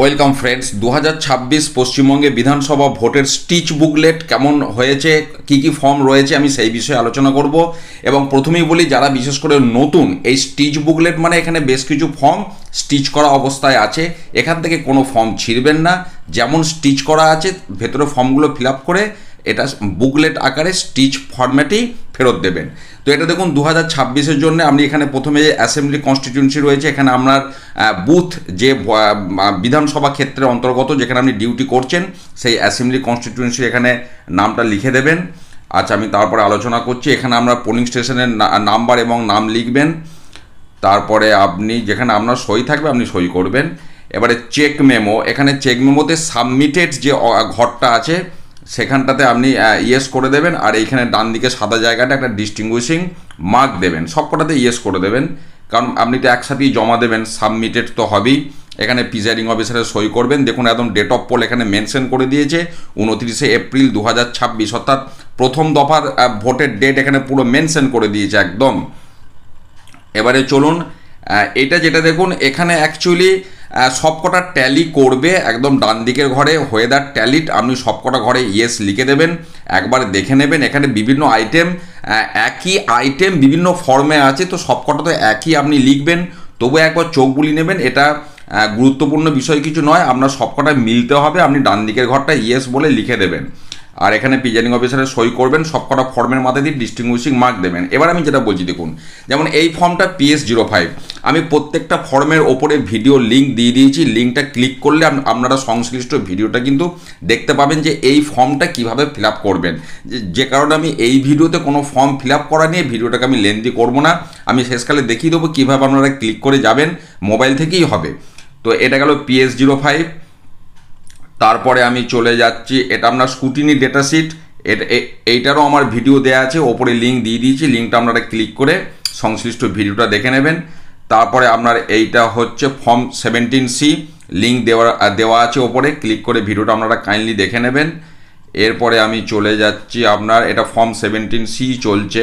Welcome friends. 2026 পশ্চিমবঙ্গে বিধানসভা ভোটের স্টিচ বুকলেট কেমন হয়েছে, কি কি ফর্ম রয়েছে, আমি সেই বিষয়ে আলোচনা করব। এবং প্রথমেই বলি, যারা বিশেষ করে নতুন, এই স্টিচ বুকলেট মানে এখানে বেশ কিছু ফর্ম স্টিচ করা অবস্থায় আছে। এখান থেকে কোনো ফর্ম ছিঁড়বেন না, যেমন স্টিচ করা আছে ভেতরে ফর্মগুলো ফিল আপ করে এটা বুকলেট আকারে স্টিচ ফরম্যাটেই ফেরত দেবেন। তো এটা দেখুন 2026-এর জন্য আপনি এখানে প্রথমে যে অ্যাসেম্বলি কনস্টিটিউয়েন্সি রয়েছে, এখানে আপনার বুথ যে বিধানসভা ক্ষেত্রের অন্তর্গত যেখানে আপনি ডিউটি করছেন সেই অ্যাসেম্বলি কনস্টিটিউয়েন্সি এখানে নামটা লিখে দেবেন। আচ্ছা, আমি তারপরে আলোচনা করছি। এখানে আপনার পোলিং স্টেশনের নাম্বার এবং নাম লিখবেন। তারপরে আপনি যেখানে আপনার সই থাকবে আপনি সই করবেন। এবারে চেক মেমো, এখানে চেক মেমোতে সাবমিটেড যে ঘরটা আছে সেখানটাতে আপনি ইয়েস করে দেবেন। আর এইখানে ডান দিকে সাদা জায়গাটা একটা ডিস্টিংগুইশিং মার্ক দেবেন, সবকটাতে ইয়েস করে দেবেন, কারণ আপনি তো একসাথেই জমা দেবেন, সাবমিটেড তো হবেই। এখানে প্রিজাইডিং অফিসারের সই করবেন। দেখুন একদম ডেট অফ পোল এখানে মেনশন করে দিয়েছে 29শে এপ্রিল 2026, অর্থাৎ প্রথম দফার ভোটের ডেট এখানে পুরো মেনশন করে দিয়েছে একদম। এবারে চলুন, এটা যেটা দেখুন এখানে অ্যাকচুয়ালি সবকটা ট্যালি করবে। একদম ডান দিকের ঘরে ওয়েদার ট্যালিট আপনি সবকটা ঘরে ইয়েস লিখে দেবেন, একবার দেখে নেবেন। এখানে বিভিন্ন আইটেম, একই আইটেম বিভিন্ন ফর্মে আছে, তো সবকটা তো একই আপনি লিখবেন, তবু একবার চোখ বুলিয়ে নেবেন। এটা গুরুত্বপূর্ণ বিষয় কিছু নয়, আপনার সবকটা মিলতে হবে, আপনি ডান দিকের ঘরটা ইয়েস বলে লিখে দেবেন। আর এখানে প্রিজাইডিং অফিসারের সই করবেন, সবকটা ফর্মের মাথায় দিয়ে ডিস্টিংগুইশিং মার্ক দেবেন। এবার আমি যেটা বলছি দেখুন, যেমন এই ফর্মটা PS05, আমি প্রত্যেকটা ফর্মের ওপরে ভিডিও লিঙ্ক দিয়ে দিয়েছি। লিঙ্কটা ক্লিক করলে আপনারা সংশ্লিষ্ট ভিডিওটা কিন্তু দেখতে পাবেন যে এই ফর্মটা কিভাবে ফিল আপ করবেন। যে কারণে আমি এই ভিডিওতে কোনো ফর্ম ফিল আপ করা নিয়ে ভিডিওটাকে আমি লেন্দি করব না, আমি শেষকালে দেখিয়ে দেবো কীভাবে আপনারা ক্লিক করে যাবেন, মোবাইল থেকেই হবে। তো এটা গেল PS05। তারপরে আমি চলে যাচ্ছি, এটা আপনার স্কুটিনি ডেটা শিট, এইটারও আমার ভিডিও দেওয়া আছে, ওপরে লিঙ্ক দিয়ে দিয়েছি, লিঙ্কটা আপনারা ক্লিক করে সংশ্লিষ্ট ভিডিওটা দেখে নেবেন। তারপরে আপনার এইটা হচ্ছে ফর্ম 17C, লিঙ্ক দেওয়া আছে ওপরে, ক্লিক করে ভিডিওটা আপনারা কাইন্ডলি দেখে নেবেন। এরপরে আমি চলে যাচ্ছি, আপনার এটা ফর্ম 17C চলছে।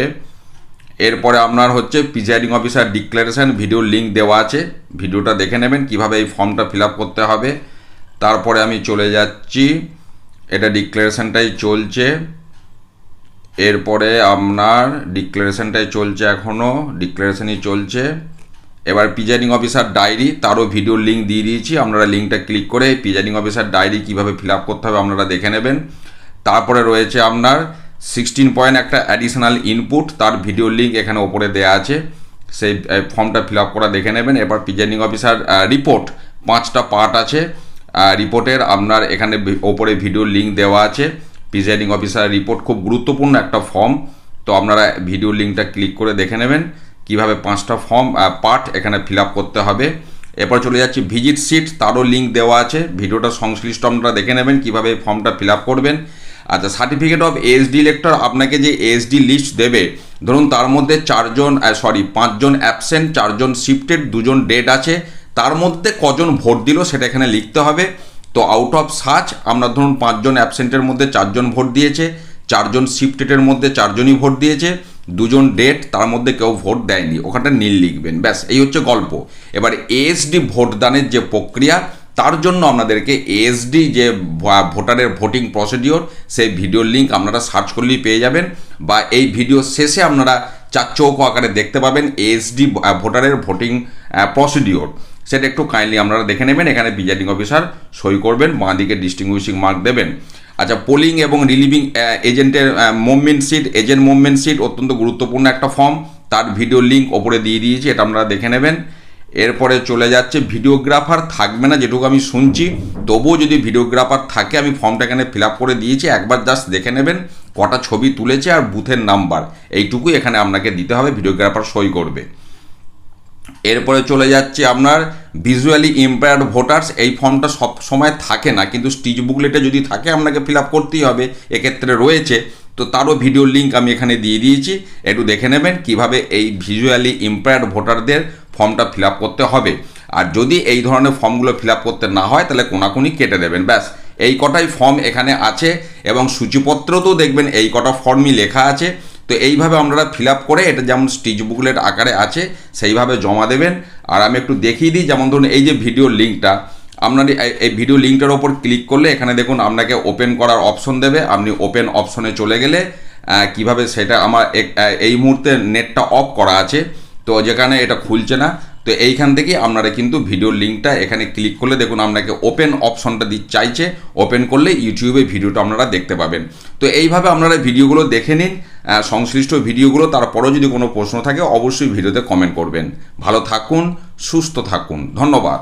এরপরে আপনার হচ্ছে প্রিজাইডিং অফিসার ডিক্লারেশন, ভিডিওর লিঙ্ক দেওয়া আছে, ভিডিওটা দেখে নেবেন কীভাবে এই ফর্মটা ফিল আপ করতে হবে। তারপরে আমি চলে যাচ্ছি, এটা ডিক্লারেশনটাই চলছে। এরপরে আপনার ডিক্লারেশনটাই চলছে, এখনও ডিক্লারেশনই চলছে। এবার প্রিজাইডিং অফিসার ডায়েরি, তারও ভিডিওর লিঙ্ক দিয়ে দিয়েছি, আপনারা লিঙ্কটা ক্লিক করে প্রিজাইডিং অফিসার ডায়েরি কীভাবে ফিল আপ করতে হবে আপনারা দেখে নেবেন। তারপরে রয়েছে আপনার 16 পয়েন্ট একটা অ্যাডিশনাল ইনপুট, তার ভিডিওর লিঙ্ক এখানে ওপরে দেওয়া আছে, সেই ফর্মটা ফিল আপ করা দেখে নেবেন। এবার প্রিজাইডিং অফিসার রিপোর্ট, 5টা পার্ট আছে রিপোর্টের, আপনার এখানে ওপরে ভিডিওর লিঙ্ক দেওয়া আছে। প্রিজাইডিং অফিসার রিপোর্ট খুব গুরুত্বপূর্ণ একটা ফর্ম, তো আপনারা ভিডিওর লিঙ্কটা ক্লিক করে দেখে নেবেন কীভাবে 5টা ফর্ম পার্ট এখানে ফিল আপ করতে হবে। এরপর চলে যাচ্ছি ভিজিট শিট, তারও লিঙ্ক দেওয়া আছে, ভিডিওটা সংশ্লিষ্ট আপনারা দেখে নেবেন কীভাবে ফর্মটা ফিল আপ করবেন। আচ্ছা, সার্টিফিকেট অফ ASD ইলেক্টর, আপনাকে যে ASD লিস্ট দেবে, ধরুন তার মধ্যে 5জন অ্যাবসেন্ট, 4জন শিফটেড, 2জন ডেড আছে, তার মধ্যে কজন ভোট দিল সেটা এখানে লিখতে হবে। তো আউট অফ সাচ আপনার ধরুন 5জন অ্যাবসেন্টের মধ্যে 4জন ভোট দিয়েছে, 4জন শিফটেডের মধ্যে 4জনই ভোট দিয়েছে, 2জন ডেট, তার মধ্যে কেউ ভোট দেয়নি, ওখানটা নীল লিখবেন, ব্যাস এই হচ্ছে গল্প। এবার ASD ভোটদানের যে প্রক্রিয়া, তার জন্য আপনাদেরকে ASD যে ভোটারের ভোটিং প্রসিডিওর, সেই ভিডিওর লিঙ্ক আপনারা সার্চ করলেই পেয়ে যাবেন, বা এই ভিডিও শেষে আপনারা 4 চৌক আকারে দেখতে পাবেন ASD ভোটারের ভোটিং প্রসিডিওর, সেটা একটু কাইন্ডলি আপনারা দেখে নেবেন। এখানে প্রিজাইডিং অফিসার সই করবেন, বাঁ দিকে ডিস্টিংগুইশিং মার্ক দেবেন। আচ্ছা, পোলিং এবং রিলিভিং এজেন্টের movement sheet, agent movement sheet অত্যন্ত গুরুত্বপূর্ণ একটা ফর্ম, তার ভিডিও লিঙ্ক ওপরে দিয়ে দিয়েছি, এটা আপনারা দেখে নেবেন। এরপরে চলে যাচ্ছে ভিডিওগ্রাফার থাকবে না যেটুকু আমি শুনছি, তবুও যদি ভিডিওগ্রাফার থাকে আমি ফর্মটা এখানে ফিল আপ করে দিয়েছি, একবার জাস্ট দেখে নেবেন কটা ছবি তুলেছে আর বুথের নাম্বার, এইটুকুই এখানে আপনাকে দিতে হবে, ভিডিওগ্রাফার সই করবে। এরপরে চলে যাচ্ছে আপনার ভিজুয়ালি ইম্পেয়ার্ড ভোটার্স, এই ফর্মটা সব সময় থাকে না, কিন্তু স্টিচ বুকলেটে যদি থাকে আপনাকে ফিল আপ করতেই হবে, এক্ষেত্রে রয়েছে, তো তারও ভিডিও লিঙ্ক আমি এখানে দিয়ে দিয়েছি, একটু দেখে নেবেন কিভাবে এই ভিজুয়ালি ইম্পেয়ার্ড ভোটারদের ফর্মটা ফিল আপ করতে হবে। আর যদি এই ধরনের ফর্মগুলো ফিল আপ করতে না হয় তাহলে কোনাকুনি কেটে দেবেন, ব্যাস এই কটাই ফর্ম এখানে আছে। এবং সূচিপত্রতেও দেখবেন এই কটা ফর্মই লেখা আছে। তো এইভাবে আপনারা ফিল আপ করে, এটা যেমন স্টিচ বুকলেট আকারে আছে সেইভাবে জমা দেবেন। আর আমি একটু দেখিয়ে দিই, যেমন ধরুন এই যে ভিডিওর লিঙ্কটা, আপনার এই ভিডিও লিঙ্কটার ওপর ক্লিক করলে এখানে দেখুন আপনাকে ওপেন করার অপশন দেবে। আপনি ওপেন অপশনে চলে গেলে কিভাবে সেটা আমার এই মুহূর্তে নেটটা অফ করা আছে, তো যেখানে এটা খুলছে না, তো এইখান থেকেই আপনারা কিন্তু ভিডিওর লিঙ্কটা এখানে ক্লিক করলে দেখুন আপনাকে ওপেন অপশনটা চাইছে, ওপেন করলে ইউটিউবে ভিডিওটা আপনারা দেখতে পাবেন। তো এইভাবে আপনারা ভিডিওগুলো দেখে নিন, সংশ্লিষ্ট ভিডিওগুলো। তারপরেও যদি কোনো প্রশ্ন থাকে অবশ্যই ভিডিওতে কমেন্ট করবেন। ভালো থাকুন, সুস্থ থাকুন, ধন্যবাদ।